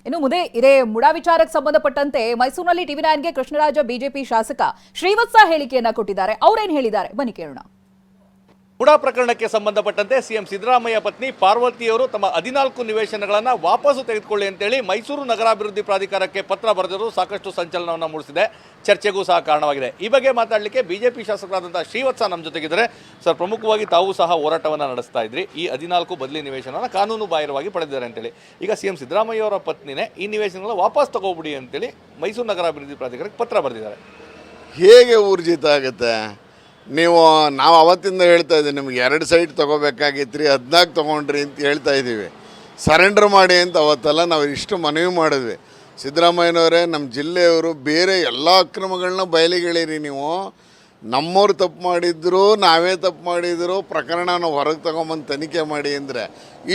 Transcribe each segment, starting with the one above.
ಇನ್ನು ಇದೇ ಮುಡಾ ವಿಚಾರಕ್ಕೆ ಸಂಬಂಧಪಟ್ಟಂತೆ ಮೈಸೂರಿನಲ್ಲಿ ಟಿವಿ9ಗೆ ಕೃಷ್ಣರಾಜ ಬಿಜೆಪಿ ಶಾಸಕ ಶ್ರೀವತ್ಸ ಹೇಳಿಕೆಯನ್ನ ಕೊಟ್ಟಿದ್ದಾರೆ. ಅವರೇನು ಹೇಳಿದ್ದಾರೆ ಬನ್ನಿ ಕೇಳೋಣ. ಮುಡಾ ಪ್ರಕರಣಕ್ಕೆ ಸಂಬಂಧಪಟ್ಟಂತೆ ಸಿಎಂ ಸಿದ್ದರಾಮಯ್ಯ ಪತ್ನಿ ಪಾರ್ವತಿಯವರು ತಮ್ಮ 14 ನಿವೇಶನಗಳನ್ನು ವಾಪಸ್ಸು ತೆಗೆದುಕೊಳ್ಳಿ ಅಂತೇಳಿ ಮೈಸೂರು ನಗರಾಭಿವೃದ್ಧಿ ಪ್ರಾಧಿಕಾರಕ್ಕೆ ಪತ್ರ ಬರೆದಿರುವುದು ಸಾಕಷ್ಟು ಸಂಚಲನವನ್ನು ಮೂಡಿಸಿದೆ, ಚರ್ಚೆಗೂ ಸಹ ಕಾರಣವಾಗಿದೆ. ಈ ಬಗ್ಗೆ ಮಾತಾಡಲಿಕ್ಕೆ ಬಿಜೆಪಿ ಶಾಸಕರಾದಂಥ ಶ್ರೀವತ್ಸ ನಮ್ಮ ಜೊತೆಗಿದ್ದಾರೆ. ಸರ್, ಪ್ರಮುಖವಾಗಿ ತಾವು ಸಹ ಹೋರಾಟವನ್ನು ನಡೆಸ್ತಾ ಇದ್ರಿ. ಈ 14 ಬದಲಿ ನಿವೇಶನವನ್ನು ಕಾನೂನು ಬಾಹಿರವಾಗಿ ಪಡೆದಿದ್ದಾರೆ ಅಂತೇಳಿ. ಈಗ ಸಿಎಂ ಸಿದ್ದರಾಮಯ್ಯ ಅವರ ಪತ್ನಿನೇ ಈ ನಿವೇಶನಗಳನ್ನು ವಾಪಸ್ ತಗೋಬಿಡಿ ಅಂತೇಳಿ ಮೈಸೂರು ನಗರಾಭಿವೃದ್ಧಿ ಪ್ರಾಧಿಕಾರಕ್ಕೆ ಪತ್ರ ಬರೆದಿದ್ದಾರೆ. ಹೇಗೆ ಊರ್ಜಿತ ಆಗುತ್ತೆ? ನಾವು ಅವತ್ತಿಂದ ಹೇಳ್ತಾ ಇದ್ದೀವಿ, ನಿಮ್ಗೆ 2 ಸೈಟ್ ತೊಗೋಬೇಕಾಗಿತ್ತು ರೀ, 14 ತೊಗೊಂಡ್ರಿ ಅಂತ ಹೇಳ್ತಾ ಇದ್ದೀವಿ. ಸರೆಂಡರ್ ಮಾಡಿ ಅಂತ ಅವತ್ತೆಲ್ಲ ನಾವು ಇಷ್ಟು ಮನವಿ ಮಾಡಿದ್ವಿ. ಸಿದ್ದರಾಮಯ್ಯನವರೇ, ನಮ್ಮ ಜಿಲ್ಲೆಯವರು ಬೇರೆ ಎಲ್ಲ ಅಕ್ರಮಗಳನ್ನ ಬಯಲಿಗೆಳೀರಿ. ನೀವು ನಮ್ಮವ್ರು ತಪ್ಪು ಮಾಡಿದ್ರು, ನಾವೇ ತಪ್ಪು ಮಾಡಿದ್ರು, ಪ್ರಕರಣನ ಹೊರಗೆ ತಗೊಂಬಂದು ತನಿಖೆ ಮಾಡಿ ಅಂದರೆ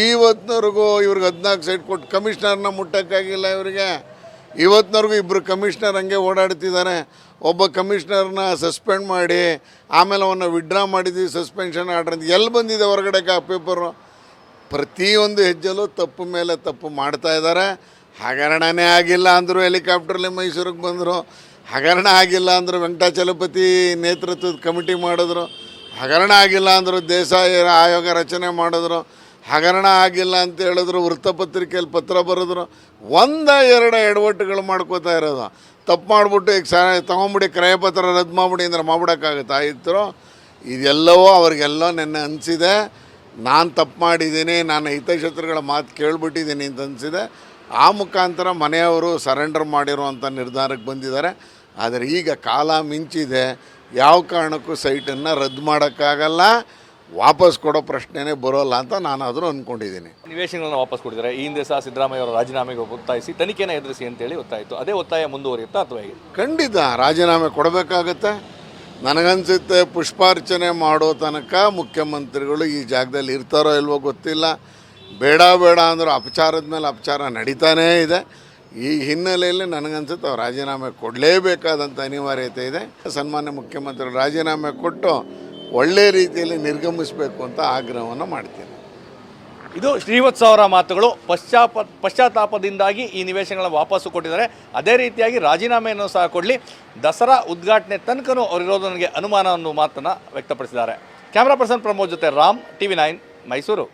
ಇವತ್ತಿನವ್ರಿಗೂ ಇವ್ರಿಗೆ 14 ಸೈಟ್ ಕೊಟ್ಟು ಕಮಿಷ್ನರ್ನ ಮುಟ್ಟೋಕ್ಕಾಗಿಲ್ಲ. ಇವರಿಗೆ ಇವತ್ತಿನವ್ರಿಗೂ 2 ಕಮಿಷ್ನರ್ ಹಂಗೆ ಓಡಾಡ್ತಿದ್ದಾರೆ. ಒಬ್ಬ ಕಮಿಷ್ನರ್ನ ಸಸ್ಪೆಂಡ್ ಮಾಡಿ ಆಮೇಲೆ ಅವನ್ನ ವಿಡ್ರಾ ಮಾಡಿದ್ವಿ, ಸಸ್ಪೆನ್ಷನ್ ಆರ್ಡರ್ ಅಂತ ಎಲ್ಲಿ ಬಂದಿದೆ ಹೊರಗಡೆ ಪೇಪರು? ಪ್ರತಿಯೊಂದು ಹೆಜ್ಜೆಲ್ಲೂ ತಪ್ಪು ಮೇಲೆ ತಪ್ಪು ಮಾಡ್ತಾ ಇದ್ದಾರೆ. ಹಗರಣನೇ ಆಗಿಲ್ಲ ಅಂದರು, ಹೆಲಿಕಾಪ್ಟ್ರಲ್ಲಿ ಮೈಸೂರಿಗೆ ಬಂದರು. ಹಗರಣ ಆಗಿಲ್ಲ ಅಂದರು, ವೆಂಕಟಾಚಲಪತಿ ನೇತೃತ್ವದ ಕಮಿಟಿ ಮಾಡಿದ್ರು. ಹಗರಣ ಆಗಿಲ್ಲ ಅಂದರು, ದೇಸಾಯಿ ಆಯೋಗ ರಚನೆ ಮಾಡಿದ್ರು. ಹಗರಣ ಆಗಿಲ್ಲ ಅಂತ ಹೇಳಿದ್ರು, ವೃತ್ತಪತ್ರಿಕೆಯಲ್ಲಿ ಪತ್ರ ಬರೆದ್ರು. 1-2 ಎಡವಟ್ಟುಗಳು ಮಾಡ್ಕೋತಾ ಇರೋದು. ತಪ್ಪು ಮಾಡಿಬಿಟ್ಟು ಈಗ ತೊಗೊಂಬಿಡಿ, ಕ್ರಯಪತ್ರ ರದ್ದು ಮಾಡಿಬಿಡಿ ಅಂದ್ರೆ ಮಾಡ್ಬಿಡೋಕ್ಕಾಗುತ್ತಾ ಇತ್ತು? ಇದೆಲ್ಲವೋ ಅವ್ರಿಗೆಲ್ಲ ನೆನ್ನೆ ಅನಿಸಿದೆ. ನಾನು ತಪ್ಪು ಮಾಡಿದ್ದೀನಿ, ನಾನು ಹಿತಶತ್ರುಗಳ ಮಾತು ಕೇಳಿಬಿಟ್ಟಿದ್ದೀನಿ ಅಂತ ಅನಿಸಿದೆ. ಆ ಮುಖಾಂತರ ಮನೆಯವರು ಸರೆಂಡರ್ ಮಾಡಿರುವಂಥ ನಿರ್ಧಾರಕ್ಕೆ ಬಂದಿದ್ದಾರೆ. ಆದರೆ ಈಗ ಕಾಲ ಮಿಂಚಿದೆ, ಯಾವ ಕಾರಣಕ್ಕೂ ಸೈಟನ್ನು ರದ್ದು ಮಾಡೋಕ್ಕಾಗಲ್ಲ, ವಾಪಸ್ ಕೊಡೋ ಪ್ರಶ್ನೆನೇ ಬರೋಲ್ಲ ಅಂತ ನಾನಾದರೂ ಅಂದ್ಕೊಂಡಿದ್ದೀನಿ. ನಿವೇಶನಗಳನ್ನು ವಾಪಸ್ ಕೊಟ್ಟಿದ್ದಾರೆ. ಈ ಹಿಂದೆ ಸಹ ಸಿದ್ದರಾಮಯ್ಯ ಅವರ ರಾಜೀನಾಮೆಗೆ ಒತ್ತಾಯಿಸಿ ತನಿಖೆನ ಎದುರಿಸಿ ಅಂತೇಳಿ ಒತ್ತಾಯಿತು. ಅದೇ ಒತ್ತಾಯ ಮುಂದುವರಿಯುತ್ತಾ ಅಥವಾ ಹೇಗೆ? ಖಂಡಿತ ರಾಜೀನಾಮೆ ಕೊಡಬೇಕಾಗತ್ತೆ. ನನಗನ್ಸುತ್ತೆ ಪುಷ್ಪಾರ್ಚನೆ ಮಾಡೋ ತನಕ ಮುಖ್ಯಮಂತ್ರಿಗಳು ಈ ಜಾಗದಲ್ಲಿ ಇರ್ತಾರೋ ಇಲ್ವೋ ಗೊತ್ತಿಲ್ಲ. ಬೇಡ ಅಂದರೂ ಅಪಚಾರದ ಮೇಲೆ ಅಪಚಾರ ನಡೀತಾನೇ ಇದೆ. ಈ ಹಿನ್ನೆಲೆಯಲ್ಲಿ ನನಗನ್ಸುತ್ತೆ ಅವ್ರು ರಾಜೀನಾಮೆ ಕೊಡಲೇಬೇಕಾದಂಥ ಅನಿವಾರ್ಯತೆ ಇದೆ. ಸನ್ಮಾನ್ಯ ಮುಖ್ಯಮಂತ್ರಿಗಳು ರಾಜೀನಾಮೆ ಕೊಟ್ಟು ಒಳ್ಳೆ ರೀತಿಯಲ್ಲಿ ನಿರ್ಗಮಿಸಬೇಕು ಅಂತ ಆಗ್ರಹವನ್ನು ಮಾಡ್ತೀನಿ. ಇದು ಶ್ರೀವತ್ಸ ಅವರ ಮಾತುಗಳು. ಪಶ್ಚಾತ್ತಾಪದಿಂದಾಗಿ ಈ ನಿವೇಶನಗಳನ್ನು ವಾಪಸ್ಸು ಕೊಟ್ಟಿದ್ದಾರೆ. ಅದೇ ರೀತಿಯಾಗಿ ರಾಜೀನಾಮೆಯನ್ನು ಸಹ ಕೊಡಲಿ, ದಸರಾ ಉದ್ಘಾಟನೆ ತನಕನೂ ಅವರಿರೋದು ನನಗೆ ಅನುಮಾನ ಅನ್ನೋ ಮಾತನ್ನು ವ್ಯಕ್ತಪಡಿಸಿದ್ದಾರೆ. ಕ್ಯಾಮ್ರಾ ಪರ್ಸನ್ ಪ್ರಮೋದ್ ಜೊತೆ ರಾಮ್, ಟಿವಿ9 ಮೈಸೂರು.